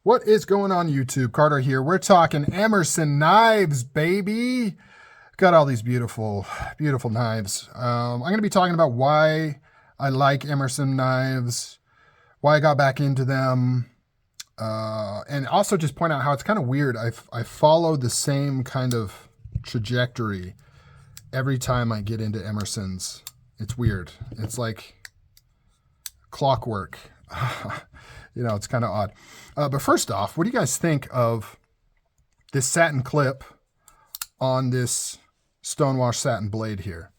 What is going on YouTube? Carter here. We're talking Emerson knives, baby. Got all these beautiful, beautiful knives. I'm going to be talking about why I like Emerson knives, why I got back into them, and also just point out how it's kind of weird. I follow the same kind of trajectory every time I get into Emerson's. It's weird. It's like clockwork. It's kind of odd. But first off, what do you guys think of this satin clip on this stonewash satin blade here?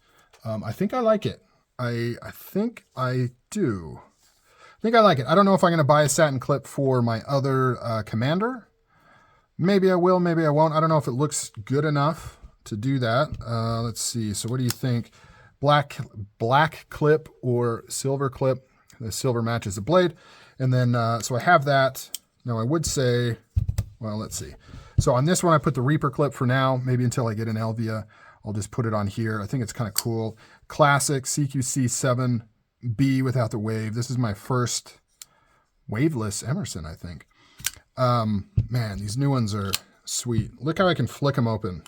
I think I like it. I think I do. I think I like it. I don't know if I'm going to buy a satin clip for my other Commander. Maybe I will, maybe I won't. I don't know if it looks good enough to do that. Let's see. So what do you think? Black clip or silver clip? The silver matches the blade. And then, so I have that. Now I would say, well, let's see. So on this one, I put the Reaper clip for now, maybe until I get an Elvia. I'll just put it on here. I think it's kind of cool. Classic CQC 7B without the wave. This is my first waveless Emerson, I think. Man, these new ones are sweet. Look how I can flick them open.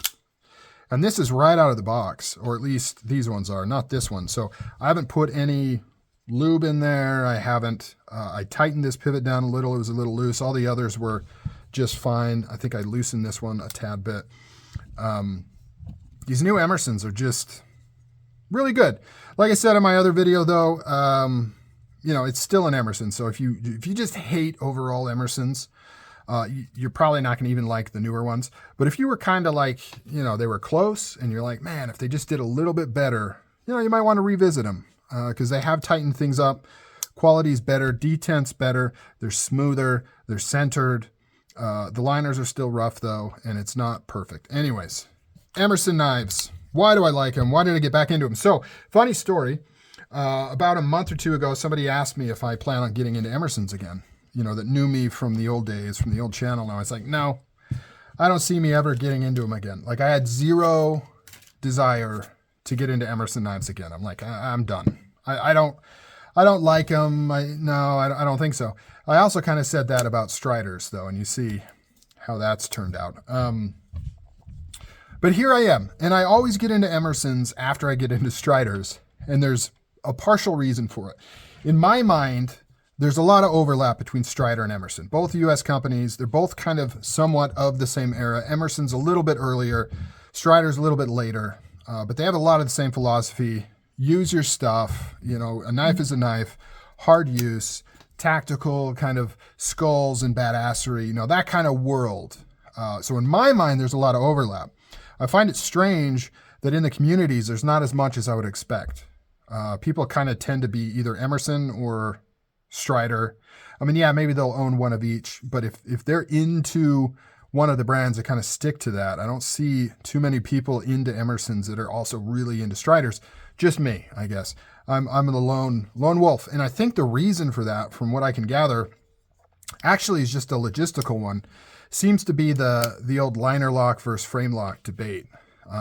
And this is right out of the box, or at least these ones are, not this one. So I haven't put any lube in there. I haven't. I tightened this pivot down a little. It was a little loose. All the others were just fine. I think I loosened this one a tad bit. These new Emersons are just really good. Like I said in my other video, though, it's still an Emerson. So if you just hate overall Emersons, you're probably not going to even like the newer ones. But if you were kind of like, they were close, and you're like, man, if they just did a little bit better, you might want to revisit them. Because they have tightened things up. Quality's better, detent's better, they're smoother, they're centered. The liners are still rough though, and it's not perfect. Anyways, Emerson knives. Why do I like them? Why did I get back into them? So, funny story. About a month or two ago, somebody asked me if I plan on getting into Emersons again. That knew me from the old days, from the old channel. Now I was like, no, I don't see me ever getting into them again. Like I had zero desire to get into Emerson knives again. I'm like, I'm done. I don't like them. I don't think so. I also kind of said that about Striders though, and you see how that's turned out. But here I am, and I always get into Emersons after I get into Striders, and there's a partial reason for it. In my mind, there's a lot of overlap between Strider and Emerson. Both US companies, they're both kind of somewhat of the same era. Emerson's a little bit earlier, Strider's a little bit later. But they have a lot of the same philosophy. Use your stuff. A knife is a knife. Hard use. Tactical kind of skulls and badassery. That kind of world. So in my mind, there's a lot of overlap. I find it strange that in the communities, there's not as much as I would expect. People kind of tend to be either Emerson or Strider. I mean, yeah, maybe they'll own one of each. But if they're into one of the brands that kind of stick to that. I don't see too many people into Emersons that are also really into Striders. Just me, I guess. I'm the lone wolf. And I think the reason for that, from what I can gather, actually is just a logistical one. Seems to be the old liner lock versus frame lock debate.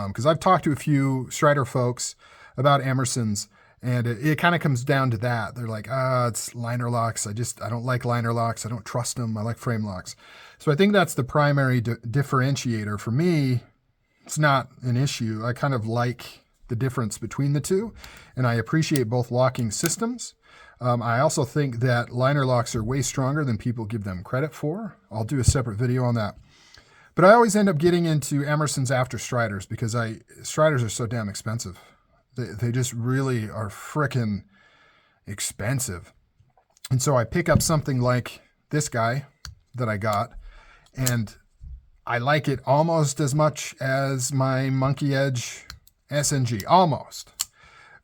Because I've talked to a few Strider folks about Emersons, and it kind of comes down to that. They're like, it's liner locks. I don't like liner locks. I don't trust them. I like frame locks. So I think that's the primary differentiator. For me, it's not an issue. I kind of like the difference between the two, and I appreciate both locking systems. I also think that liner locks are way stronger than people give them credit for. I'll do a separate video on that. But I always end up getting into Emersons after Striders because Striders are so damn expensive. They just really are frickin' expensive. And so I pick up something like this guy that I got, and I like it almost as much as my Monkey Edge SNG, almost.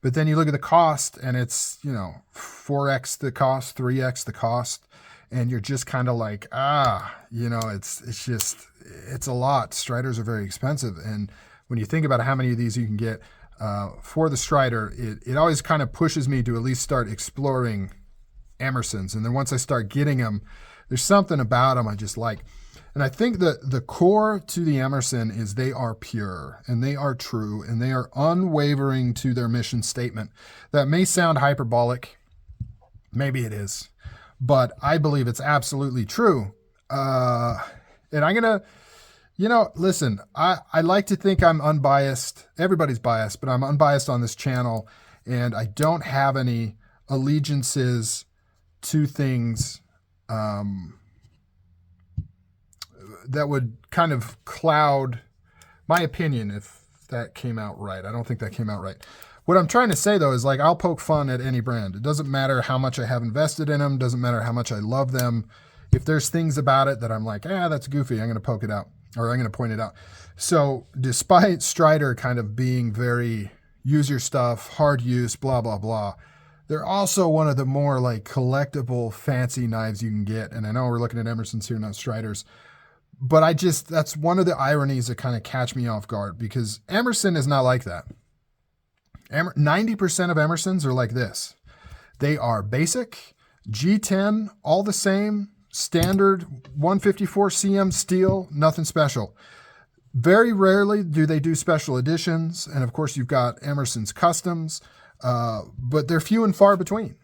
But then you look at the cost, and it's, 4x the cost, 3x the cost, and you're just kind of like, it's a lot. Striders are very expensive, and when you think about how many of these you can get for the Strider, it always kind of pushes me to at least start exploring Emersons. And then once I start getting them, there's something about them I just like. And I think that the core to the Emerson is they are pure and they are true and they are unwavering to their mission statement. That may sound hyperbolic. Maybe it is. But I believe it's absolutely true. And I'm going to, listen, I like to think I'm unbiased. Everybody's biased, but I'm unbiased on this channel. And I don't have any allegiances to things that would kind of cloud my opinion, if that came out right. I don't think that came out right. What I'm trying to say, though, is like I'll poke fun at any brand. It doesn't matter how much I have invested in them. Doesn't matter how much I love them. If there's things about it that I'm like, that's goofy, I'm going to poke it out, or I'm going to point it out. So despite Strider kind of being very use your stuff, hard use, blah, blah, blah, they're also one of the more like collectible fancy knives you can get. And I know we're looking at Emerson's here, not Striders. But that's one of the ironies that kind of catch me off guard, because Emerson is not like that. 90% of Emersons are like this. They are basic, G10, all the same, standard 154 cm steel, nothing special. Very rarely do they do special editions. And of course, you've got Emerson's customs, but they're few and far between.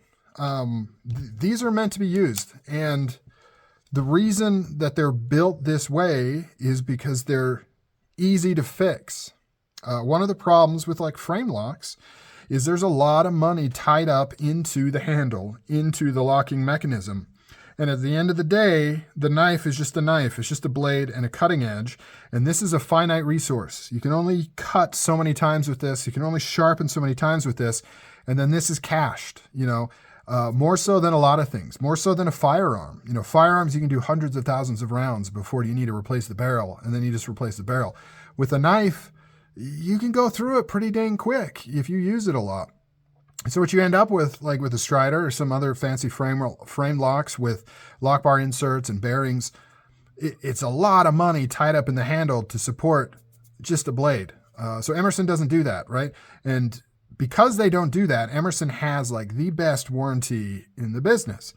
These are meant to be used. And the reason that they're built this way is because they're easy to fix. One of the problems with like frame locks is there's a lot of money tied up into the handle, into the locking mechanism. And at the end of the day, the knife is just a knife. It's just a blade and a cutting edge. And this is a finite resource. You can only cut so many times with this. You can only sharpen so many times with this. And then this is cached, more so than a lot of things, more so than a firearm. Firearms, you can do hundreds of thousands of rounds before you need to replace the barrel, and then you just replace the barrel. With a knife, you can go through it pretty dang quick if you use it a lot. So what you end up with, like with a Strider or some other fancy frame locks with lock bar inserts and bearings, it's a lot of money tied up in the handle to support just a blade. So Emerson doesn't do that, right? And because they don't do that, Emerson has like the best warranty in the business.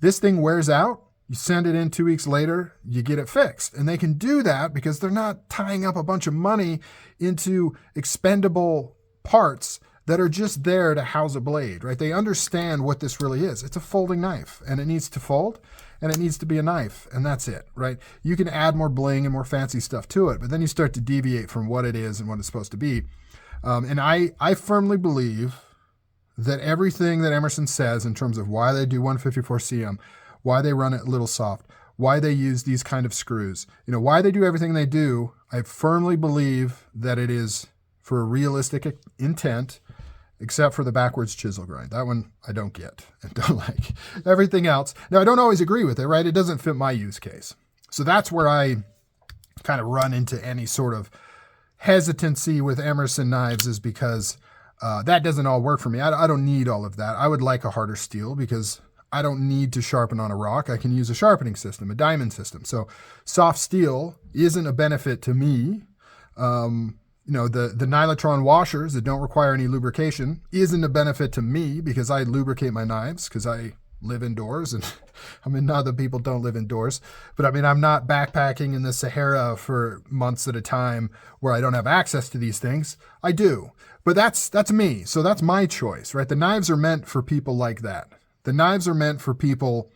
This thing wears out, you send it in 2 weeks later, you get it fixed. And they can do that because they're not tying up a bunch of money into expendable parts that are just there to house a blade, right? They understand what this really is. It's a folding knife, and it needs to fold, and it needs to be a knife, and that's it, right? You can add more bling and more fancy stuff to it, but then you start to deviate from what it is and what it's supposed to be. And I firmly believe that everything that Emerson says in terms of why they do 154 cm, why they run it little soft, why they use these kind of screws, why they do everything they do, I firmly believe that it is for a realistic intent, except for the backwards chisel grind. That one I don't get and don't like. Everything else, now I don't always agree with it, right? It doesn't fit my use case. So that's where I kind of run into any sort of hesitancy with Emerson knives, is because that doesn't all work for me. I don't need all of that. I would like a harder steel because I don't need to sharpen on a rock. I can use a sharpening system, a diamond system. So soft steel isn't a benefit to me. The Nylotron washers that don't require any lubrication isn't a benefit to me because I lubricate my knives because I live indoors. And not that people don't live indoors, but I'm not backpacking in the Sahara for months at a time where I don't have access to these things. I do, but that's me. So that's my choice, right? The knives are meant for people like that. The knives are meant for people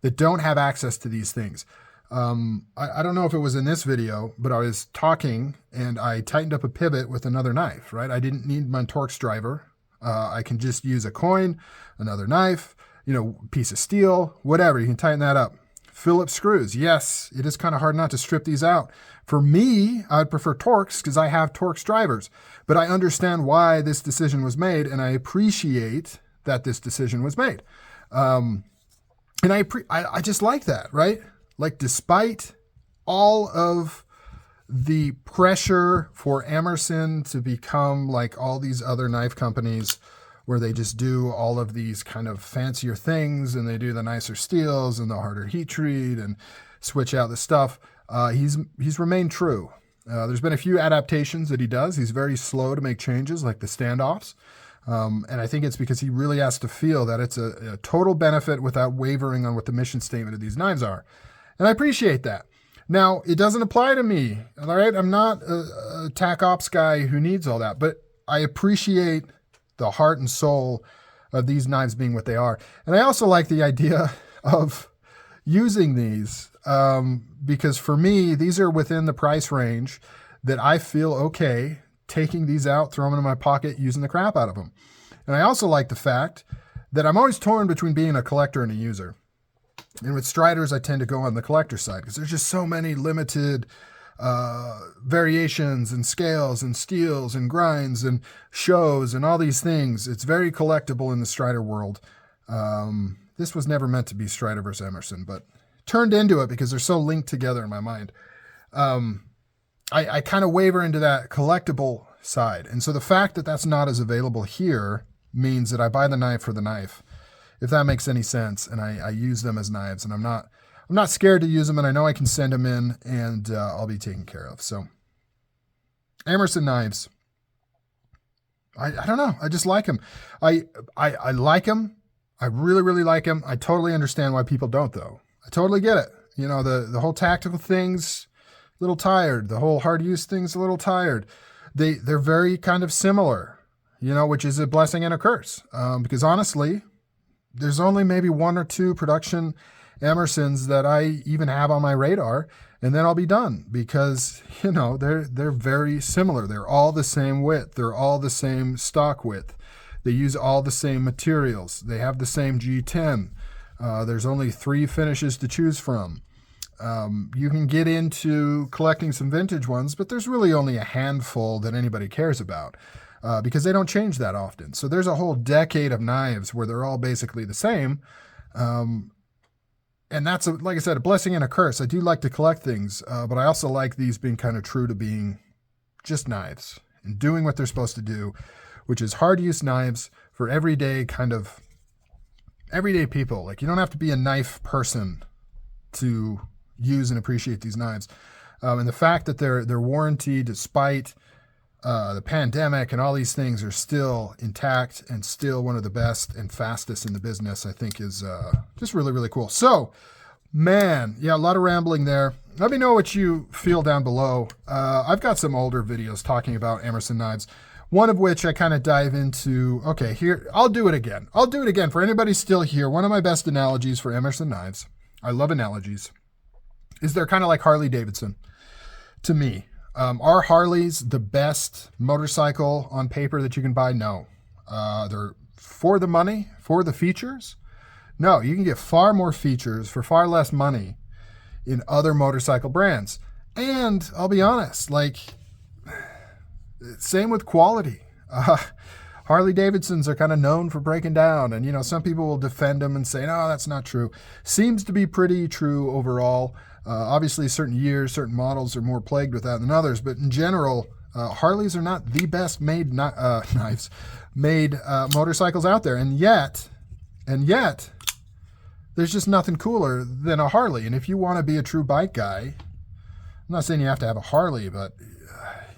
that don't have access to these things. I don't know if it was in this video, but I was talking and I tightened up a pivot with another knife, right? I didn't need my Torx driver. I can just use a coin, another knife, piece of steel, whatever. You can tighten that up. Phillips screws. Yes, it is kind of hard not to strip these out. For me, I'd prefer Torx because I have Torx drivers, but I understand why this decision was made, and I appreciate that this decision was made. And I just like that, right? Like, despite all of the pressure for Emerson to become like all these other knife companies where they just do all of these kind of fancier things and they do the nicer steels and the harder heat treat and switch out the stuff, he's remained true. There's been a few adaptations that he does. He's very slow to make changes like the standoffs. And I think it's because he really has to feel that it's a total benefit without wavering on what the mission statement of these knives are. And I appreciate that. Now, it doesn't apply to me, all right? I'm not a tac ops guy who needs all that, but I appreciate the heart and soul of these knives being what they are. And I also like the idea of, using these because for me, these are within the price range that I feel okay taking these out, throwing them in my pocket, using the crap out of them. And I also like the fact that I'm always torn between being a collector and a user. And with Striders, I tend to go on the collector side because there's just so many limited variations and scales and steels and grinds and shows and all these things. It's very collectible in the Strider world. This was never meant to be Strider versus Emerson, but turned into it because they're so linked together in my mind. I kind of waver into that collectible side. And so the fact that that's not as available here means that I buy the knife for the knife, if that makes any sense. And I use them as knives, and I'm not scared to use them, and I know I can send them in and I'll be taken care of. So Emerson knives, I don't know. I just like them. I like them. I really, really like them. I totally understand why people don't, though. I totally get it. You know, the whole tactical thing's a little tired. The whole hard use thing's a little tired. They're very kind of similar, you know, which is a blessing and a curse. Because honestly, there's only maybe one or two production Emersons that I even have on my radar, and then I'll be done because, you know, they're very similar. They're all the same width. They're all the same stock width. They use all the same materials. They have the same G10. There's only 3 finishes to choose from. You can get into collecting some vintage ones, but there's really only a handful that anybody cares about because they don't change that often. So there's a whole decade of knives where they're all basically the same. And that's, like I said, a blessing and a curse. I do like to collect things, but I also like these being kind of true to being just knives and doing what they're supposed to do, which is hard use knives for everyday people. Like, you don't have to be a knife person to use and appreciate these knives. And the fact that their warranty, despite the pandemic and all these things, are still intact and still one of the best and fastest in the business, I think is just really, really cool. So, man, yeah, a lot of rambling there. Let me know what you feel down below. I've got some older videos talking about Emerson knives, one of which I kind of dive into. Okay, here, I'll do it again. For anybody still here, one of my best analogies for Emerson knives, I love analogies, is they're kind of like Harley-Davidson to me. Are Harleys the best motorcycle on paper that you can buy? No. They're for the money, for the features? No, you can get far more features for far less money in other motorcycle brands. And I'll be honest, like, same with quality. Harley-Davidsons are kind of known for breaking down, and, you know, some people will defend them and say, no, that's not true. Seems to be pretty true overall. Obviously, certain years, certain models are more plagued with that than others, but in general, Harleys are not the best made motorcycles out there, and yet, there's just nothing cooler than a Harley. And if you want to be a true bike guy, I'm not saying you have to have a Harley, but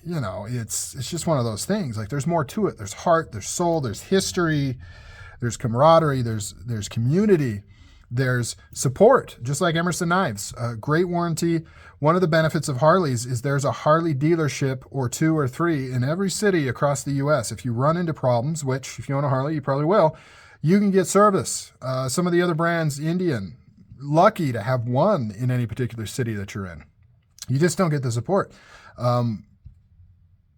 you know, it's just one of those things. Like, there's more to it. There's heart, there's soul, there's history, there's camaraderie, there's community. There's support, just like Emerson knives. Great warranty. One of the benefits of Harleys is there's a Harley dealership or 2 or 3 in every city across the U.S. If you run into problems, which if you own a Harley, you probably will, you can get service. Some of the other brands, Indian, lucky to have one in any particular city that you're in. You just don't get the support.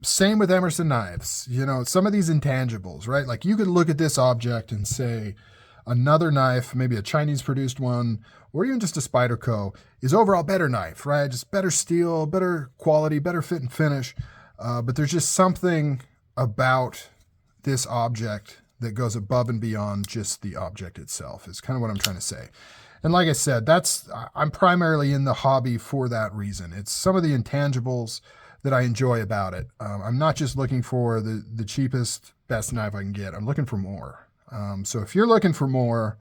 Same with Emerson knives. You know, some of these intangibles, right? Like, you could look at this object and say, another knife, maybe a Chinese produced one, or even just a Spyderco, is overall better knife, right? Just better steel, better quality, better fit and finish. But there's just something about this object that goes above and beyond just the object itself, is kind of what I'm trying to say. And like I said, I'm primarily in the hobby for that reason. It's some of the intangibles that I enjoy about it. I'm not just looking for the cheapest, best knife I can get. I'm looking for more. So if you're looking for more,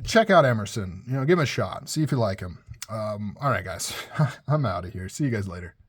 check out Emerson. You know, give him a shot. See if you like him. All right, guys. I'm out of here. See you guys later.